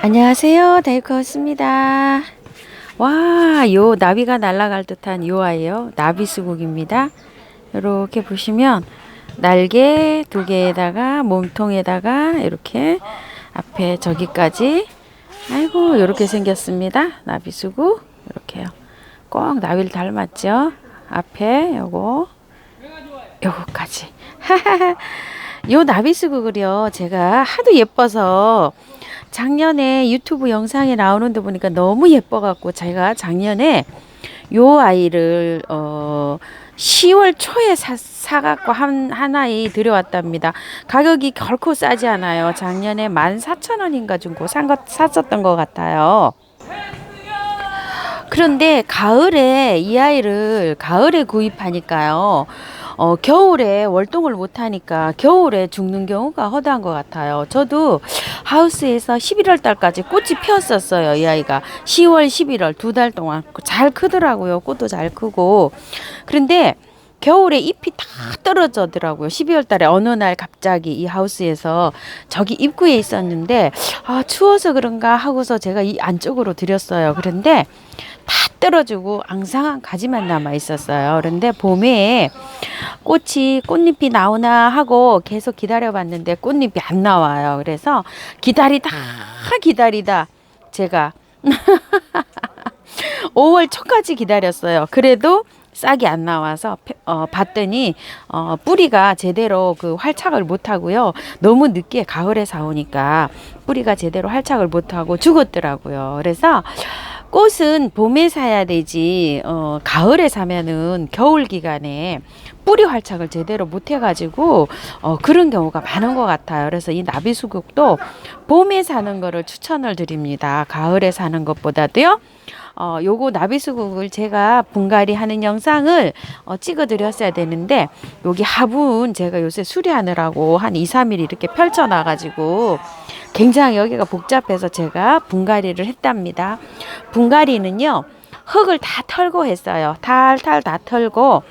안녕하세요. 데이커스입니다. 와, 요 나비가 날아갈 듯한 요 아이요. 나비수국입니다. 이렇게 보시면 날개 두 개에다가 몸통에다가 이렇게 앞에 저기까지 아이고 이렇게 생겼습니다. 나비수국 이렇게요. 꼭 나비를 닮았죠. 앞에 요거까지. 요 나비수국을요 제가 하도 예뻐서 작년에 유튜브 영상에 나오는데 보니까 너무 예뻐갖고 제가 작년에 요 아이를 10월 초에 사갖고 한 아이 들여왔답니다. 가격이 결코 싸지 않아요. 작년에 14,000원인가 주고 샀었던 것 같아요. 그런데 가을에 이 아이를 가을에 구입하니까요. 겨울에 월동을 못하니까 겨울에 죽는 경우가 허다한 것 같아요. 저도 하우스에서 11월 달까지 꽃이 피었었어요. 이 아이가 10월, 11월 두 달 동안 잘 크더라고요. 꽃도 잘 크고. 그런데 겨울에 잎이 다 떨어져더라고요. 12월 달에 어느 날 갑자기 이 하우스에서 저기 입구에 있었는데 추워서 그런가 하고서 제가 이 안쪽으로 들였어요. 그런데 다 떨어지고 앙상한 가지만 남아 있었어요. 그런데 봄에 꽃잎이 나오나 하고 계속 기다려 봤는데 꽃잎이 안 나와요. 그래서 기다리다 제가 5월 초까지 기다렸어요. 그래도 싹이 안 나와서 봤더니 뿌리가 제대로 그 활착을 못 하고요. 너무 늦게 가을에 사오니까 뿌리가 제대로 활착을 못 하고 죽었더라고요. 그래서 꽃은 봄에 사야 되지 가을에 사면은 겨울 기간에 뿌리 활착을 제대로 못 해가지고 그런 경우가 많은 것 같아요. 그래서 이 나비수국도 봄에 사는 거를 추천을 드립니다. 가을에 사는 것보다도요. 요거 나비수국을 제가 분갈이 하는 영상을 찍어 드렸어야 되는데 여기 화분 제가 요새 수리하느라고 한 2, 3일 이렇게 펼쳐 놔 가지고 굉장히 여기가 복잡해서 제가 분갈이를 했답니다. 분갈이는요 흙을 다 털고 했어요. 탈탈 다 털고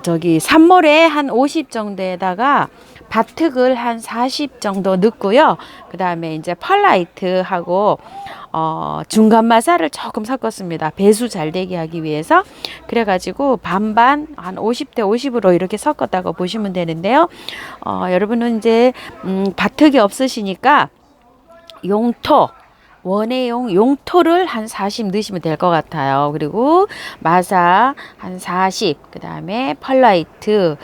저기 산모래 한 50 정도에다가 밭흙을 한 40 정도 넣고요. 그 다음에 이제 펄라이트하고 중간 마사를 조금 섞었습니다. 배수 잘 되게 하기 위해서. 그래가지고 반반 한 50대 50으로 이렇게 섞었다고 보시면 되는데요. 여러분은 이제 밭흙이 없으시니까 원예용 용토를 한 40 넣으시면 될 것 같아요. 그리고 마사 한 40, 그 다음에 펄라이트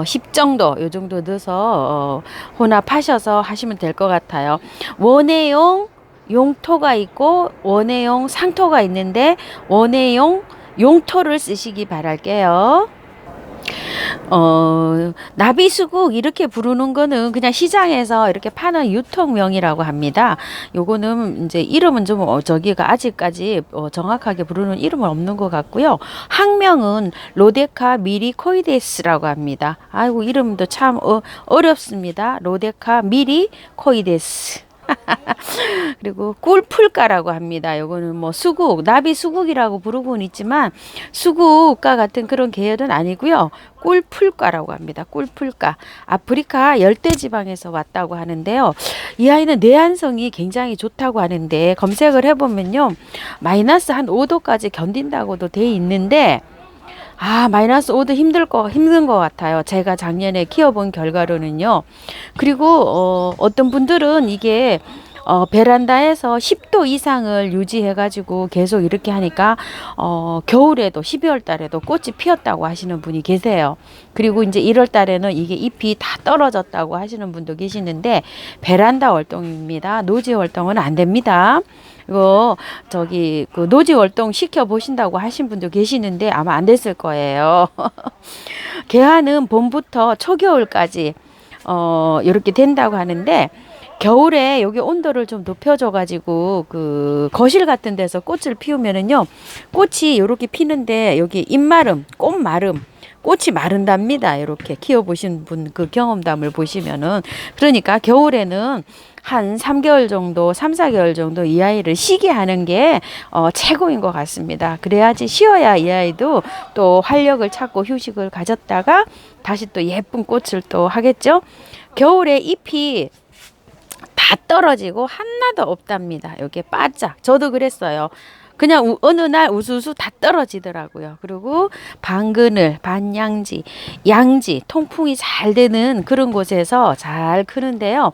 10 정도, 요 정도 넣어서 혼합하셔서 하시면 될 것 같아요. 원예용 용토가 있고 원예용 상토가 있는데 원예용 용토를 쓰시기 바랄게요. 나비수국 이렇게 부르는 거는 그냥 시장에서 이렇게 파는 유통명이라고 합니다. 요거는 이제 이름은 좀 저기가 아직까지 정확하게 부르는 이름은 없는 것 같고요. 학명은 로데카 미리코이데스라고 합니다. 아이고 이름도 참 어렵습니다. 로데카 미리코이데스. 그리고 꿀풀가라고 합니다. 요거는 뭐 수국, 나비 수국이라고 부르고는 있지만 수국과 같은 그런 계열은 아니고요. 꿀풀가라고 합니다. 꿀풀가. 아프리카 열대지방에서 왔다고 하는데요. 이 아이는 내한성이 굉장히 좋다고 하는데 검색을 해보면요. 마이너스 한 5도까지 견딘다고도 돼 있는데 마이너스 5도 힘든 것 같아요. 제가 작년에 키워본 결과로는요. 그리고, 어떤 분들은 이게, 베란다에서 10도 이상을 유지해가지고 계속 이렇게 하니까, 겨울에도 12월 달에도 꽃이 피었다고 하시는 분이 계세요. 그리고 이제 1월 달에는 이게 잎이 다 떨어졌다고 하시는 분도 계시는데, 베란다 활동입니다. 노지 활동은 안 됩니다. 이거 그 노지 활동 시켜 보신다고 하신 분도 계시는데 아마 안 됐을 거예요. 개화는 봄부터 초겨울까지 이렇게 된다고 하는데 겨울에 여기 온도를 좀 높여줘 가지고 그 거실 같은 데서 꽃을 피우면은요 꽃이 이렇게 피는데 여기 잎마름, 꽃마름 꽃이 마른답니다. 이렇게 키워보신 분 그 경험담을 보시면은 그러니까 겨울에는 한 3개월 정도, 3, 4개월 정도 이 아이를 쉬게 하는 게 최고인 것 같습니다. 그래야지 쉬어야 이 아이도 또 활력을 찾고 휴식을 가졌다가 다시 또 예쁜 꽃을 또 하겠죠. 겨울에 잎이 다 떨어지고 하나도 없답니다. 여기에 바짝. 저도 그랬어요. 그냥 어느 날 우수수 다 떨어지더라고요. 그리고 반그늘, 반양지, 양지, 통풍이 잘 되는 그런 곳에서 잘 크는데요.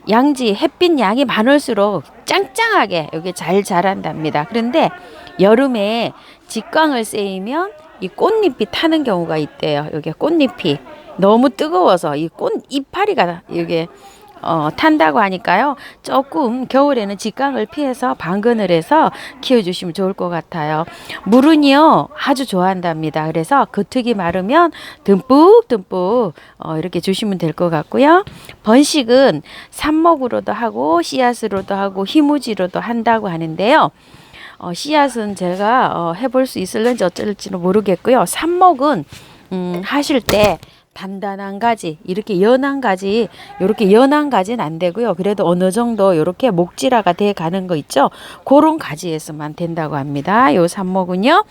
양지 햇빛 양이 많을수록 짱짱하게 여기 잘 자란답니다. 그런데 여름에 직광을 쐬이면 이 꽃잎이 타는 경우가 있대요. 여기 꽃잎이 너무 뜨거워서 이 꽃 이파리가 여기 탄다고 하니까요. 조금 겨울에는 직광을 피해서 반그늘에서 키워주시면 좋을 것 같아요. 물은요 아주 좋아한답니다. 그래서 겉흙이 마르면 듬뿍듬뿍 이렇게 주시면 될 것 같고요. 번식은 삽목으로도 하고 씨앗으로도 하고 희무지로도 한다고 하는데요. 씨앗은 제가 해볼 수 있을는지 어쩔지는 모르겠고요. 삽목은 하실 때 단단한 가지, 이렇게 연한 가지, 이렇게 연한 가지는 안 되고요. 그래도 어느 정도 이렇게 목질화가 돼 가는 거 있죠. 그런 가지에서만 된다고 합니다. 요 삽목은요.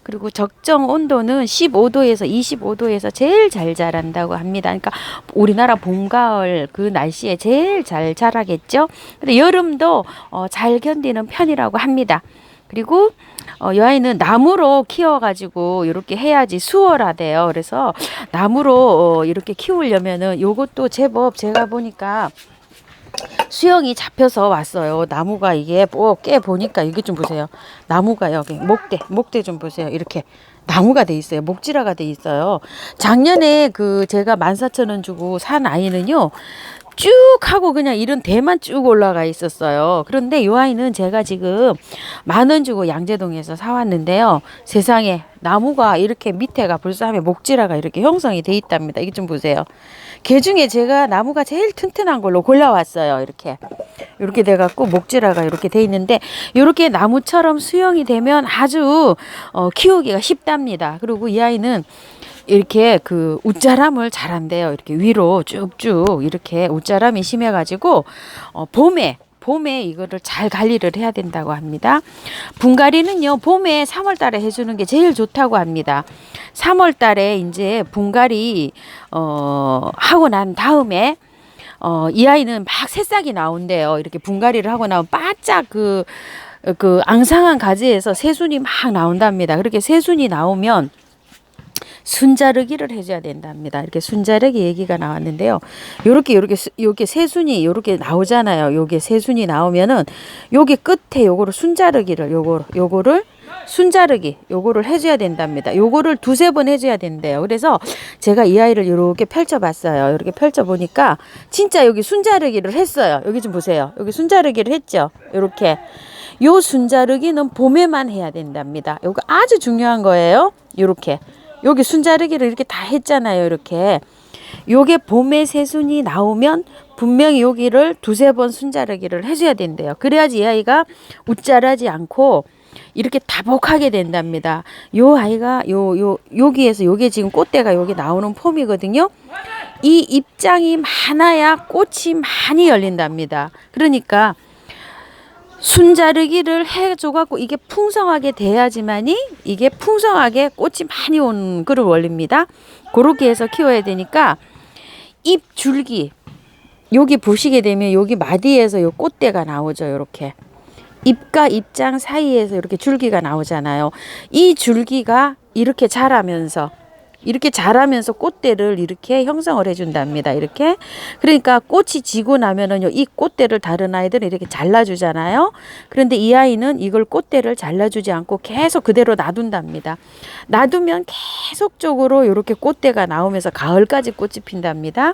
그리고 적정 온도는 15도에서 25도에서 제일 잘 자란다고 합니다. 그러니까 우리나라 봄, 가을 그 날씨에 제일 잘 자라겠죠. 근데 여름도 잘 견디는 편이라고 합니다. 그리고 이 아이는 나무로 키워가지고 이렇게 해야지 수월하대요. 그래서 나무로 이렇게 키우려면은 요것도 제법 제가 보니까 수영이 잡혀서 왔어요. 나무가 이게 깨 보니까 이게 좀 보세요. 나무가 여기 목대 좀 보세요. 이렇게 나무가 돼 있어요. 목질화가 돼 있어요. 작년에 그 제가 14,000원 주고 산 아이는요. 쭉 하고 그냥 이런 대만 쭉 올라가 있었어요. 그런데 이 아이는 제가 지금 10,000원 주고 양재동에서 사왔는데요. 세상에 나무가 이렇게 밑에가 불sam에 목질화가 이렇게 형성이 돼 있답니다. 이게 좀 보세요. 개 중에 제가 나무가 제일 튼튼한 걸로 골라왔어요. 이렇게 돼갖고 목질화가 이렇게 돼 있는데 이렇게 나무처럼 수영이 되면 아주 키우기가 쉽답니다. 그리고 이 아이는 이렇게 그 웃자람을 잘한대요. 이렇게 위로 쭉쭉 이렇게 웃자람이 심해가지고 봄에 이거를 잘 관리를 해야 된다고 합니다. 분갈이는요 봄에 3월 달에 해주는 게 제일 좋다고 합니다. 3월 달에 이제 분갈이 하고 난 다음에 이 아이는 막 새싹이 나온대요. 이렇게 분갈이를 하고 나면 바짝 그 앙상한 가지에서 새순이 막 나온답니다. 그렇게 새순이 나오면 순자르기를 해줘야 된답니다. 이렇게 순자르기 얘기가 나왔는데요. 요렇게 새순이 요렇게 나오잖아요. 요게 새순이 나오면은 요게 끝에 요거를 순자르기를 요거를 순자르기 요거를 해줘야 된답니다. 요거를 2-3번 해줘야 된대요. 그래서 제가 이 아이를 이렇게 펼쳐봤어요. 이렇게 펼쳐보니까 진짜 여기 순자르기를 했어요. 여기 좀 보세요. 여기 순자르기를 했죠. 요렇게 요 순자르기는 봄에만 해야 된답니다. 요거 아주 중요한 거예요. 요렇게 여기 순자르기를 이렇게 다 했잖아요. 이렇게 요게 봄에 새순이 나오면 분명히 여기를 2-3번 순자르기를 해줘야 된대요. 그래야지 이 아이가 웃자라지 않고 이렇게 다복하게 된답니다. 요 아이가 여기에서 요게 지금 꽃대가 여기 나오는 폼이거든요. 이 입장이 많아야 꽃이 많이 열린답니다. 그러니까 순자르기를 해줘갖고 이게 풍성하게 돼야지만이 이게 풍성하게 꽃이 많이 오는 그런 원리입니다. 그렇게 해서 키워야 되니까 잎 줄기 여기 보시게 되면 여기 마디에서 요 꽃대가 나오죠. 이렇게 잎과 잎장 사이에서 이렇게 줄기가 나오잖아요. 이 줄기가 이렇게 자라면서 꽃대를 이렇게 형성을 해준답니다. 이렇게. 그러니까 꽃이 지고 나면은요, 이 꽃대를 다른 아이들은 이렇게 잘라주잖아요. 그런데 이 아이는 이걸 꽃대를 잘라주지 않고 계속 그대로 놔둔답니다. 놔두면 계속적으로 이렇게 꽃대가 나오면서 가을까지 꽃이 핀답니다.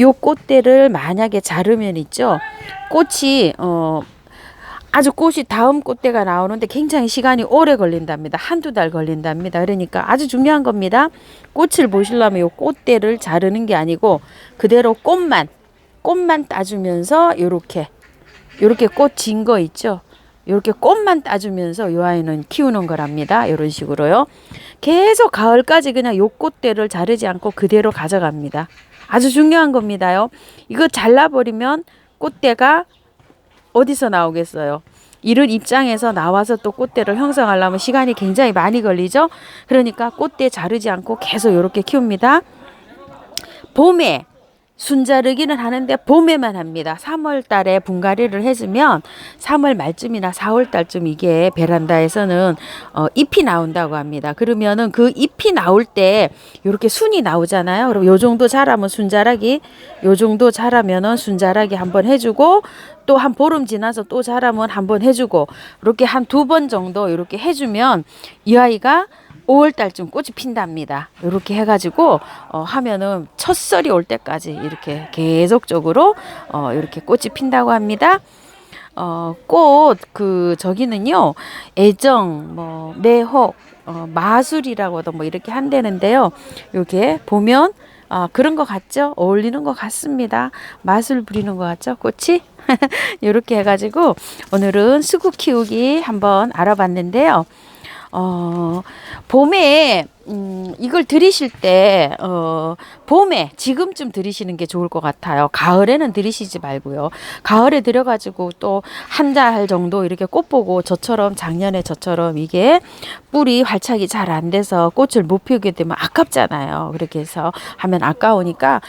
요 꽃대를 만약에 자르면 있죠. 꽃이, 아주 꽃이 다음 꽃대가 나오는데 굉장히 시간이 오래 걸린답니다. 1-2달 걸린답니다. 그러니까 아주 중요한 겁니다. 꽃을 보시려면 요 꽃대를 자르는 게 아니고 그대로 꽃만 따주면서 요렇게 꽃 진 거 있죠. 요렇게 꽃만 따주면서 요 아이는 키우는 거랍니다. 요런 식으로요. 계속 가을까지 그냥 요 꽃대를 자르지 않고 그대로 가져갑니다. 아주 중요한 겁니다요. 이거 잘라버리면 꽃대가 어디서 나오겠어요? 이런 입장에서 나와서 또 꽃대를 형성하려면 시간이 굉장히 많이 걸리죠. 그러니까 꽃대 자르지 않고 계속 이렇게 키웁니다. 봄에 순자르기는 하는데 봄에만 합니다. 3월 달에 분갈이를 해주면 3월 말쯤이나 4월 달쯤 이게 베란다에서는 잎이 나온다고 합니다. 그러면은 그 잎이 나올 때 이렇게 순이 나오잖아요. 그럼 요 정도 자라면 순자라기, 요 정도 자라면은 순자라기 한번 해주고 또 한 보름 지나서 또 자라면 한번 해주고 이렇게 한 2번 정도 이렇게 해주면 이 아이가 5월 달쯤 꽃이 핀답니다. 이렇게 해가지고 하면은 첫설이 올 때까지 이렇게 계속적으로 이렇게 꽃이 핀다고 합니다. 꽃 저기는요 애정 뭐 매혹 마술이라고도 뭐 이렇게 한다는데요. 이게 보면 그런 것 같죠? 어울리는 것 같습니다. 마술 부리는 것 같죠? 꽃이? 이렇게 해가지고 오늘은 수국 키우기 한번 알아봤는데요. 봄에 이걸 들이실 때 봄에 지금쯤 들이시는 게 좋을 것 같아요. 가을에는 들이시지 말고요. 가을에 들여가지고 또 한 달 정도 이렇게 꽃 보고 저처럼 작년에 저처럼 이게 뿌리 활착이 잘 안 돼서 꽃을 못 피우게 되면 아깝잖아요. 그렇게 해서 하면 아까우니까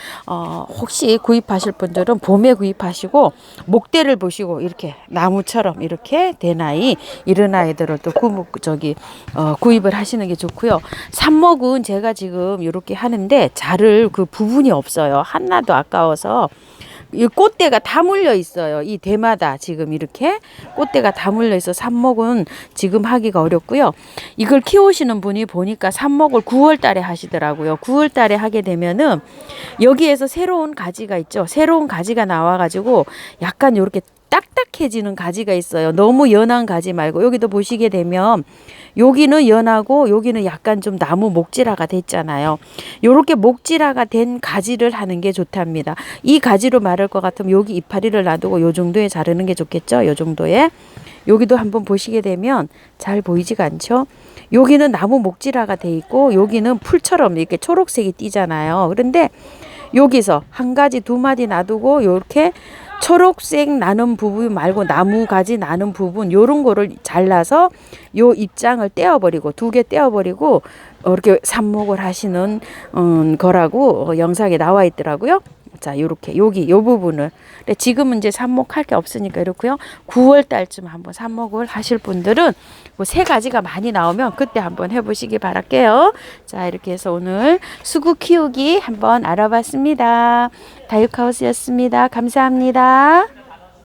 혹시 구입하실 분들은 봄에 구입하시고 목대를 보시고 이렇게 나무처럼 이렇게 된 아이 이런 아이들을 또 구입을 하시는 게 좋고요. 삽목은 제가 지금 이렇게 하는데 자를 그 부분이 없어요. 하나도 아까워서 이 꽃대가 다 물려 있어요. 이 대마다 지금 이렇게 꽃대가 다 물려 있어 삽목은 지금 하기가 어렵고요. 이걸 키우시는 분이 보니까 삽목을 9월 달에 하시더라고요. 9월 달에 하게 되면은 여기에서 새로운 가지가 있죠. 새로운 가지가 나와가지고 약간 이렇게 딱딱해지는 가지가 있어요. 너무 연한 가지 말고 여기도 보시게 되면 여기는 연하고 여기는 약간 좀 나무 목질화가 됐잖아요. 요렇게 목질화가 된 가지를 하는 게 좋답니다. 이 가지로 마를 것 같으면 여기 이파리를 놔두고 요 정도에 자르는 게 좋겠죠. 요 정도에. 여기도 한번 보시게 되면 잘 보이지가 않죠. 여기는 나무 목질화가 돼 있고 여기는 풀처럼 이렇게 초록색이 띄잖아요. 그런데 여기서 한 가지 2마디 놔두고 이렇게 초록색 나는 부분 말고 나무 가지 나는 부분 요런 거를 잘라서 요 입장을 떼어버리고 2개 떼어버리고 이렇게 삽목을 하시는 거라고 영상에 나와 있더라고요. 자, 요렇게 여기 요 부분을. 근데 지금은 이제 삽목할 게 없으니까 이렇고요. 9월 달쯤 한번 삽목을 하실 분들은 뭐 3가지가 많이 나오면 그때 한번 해보시기 바랄게요. 자, 이렇게 해서 오늘 수국 키우기 한번 알아봤습니다. 다육하우스였습니다. 감사합니다.